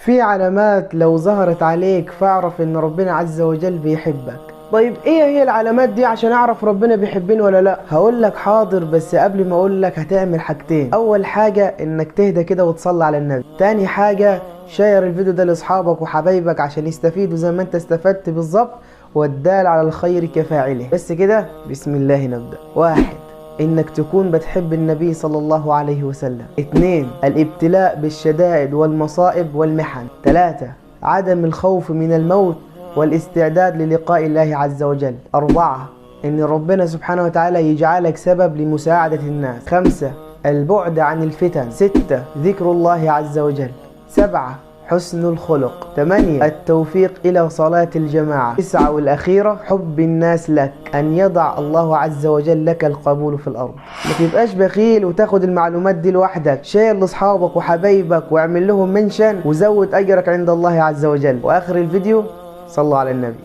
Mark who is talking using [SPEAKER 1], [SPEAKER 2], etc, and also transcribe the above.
[SPEAKER 1] في علامات لو ظهرت عليك فاعرف ان ربنا عز وجل بيحبك. طيب ايه هي العلامات دي عشان اعرف ربنا بيحبني ولا لا؟ هقول لك حاضر، بس قبل ما اقول لك هتعمل حاجتين. اول حاجة انك تهدى كده وتصلي على النبي. تاني حاجة شير الفيديو ده لاصحابك وحبايبك عشان يستفيدوا زي ما انت استفدت بالظبط، والدال على الخير كفاعله. بس كده بسم الله نبدأ. واحد، انك تكون بتحب النبي صلى الله عليه وسلم. 2، الابتلاء بالشدائد والمصائب والمحن. 3، عدم الخوف من الموت والاستعداد للقاء الله عز وجل. 4، ان ربنا سبحانه وتعالى يجعلك سبب لمساعدة الناس. 5، البعد عن الفتن. 6، ذكر الله عز وجل. 7، حسن الخلق. 8، التوفيق إلى صلاة الجماعة. 9 والأخيرة، حب الناس لك، أن يضع الله عز وجل لك القبول في الأرض. ما تبقاش بخيل وتاخد المعلومات دي لوحدك، شير لأصحابك وحبايبك واعمل لهم منشن وزود أجرك عند الله عز وجل. وآخر الفيديو صلوا على النبي.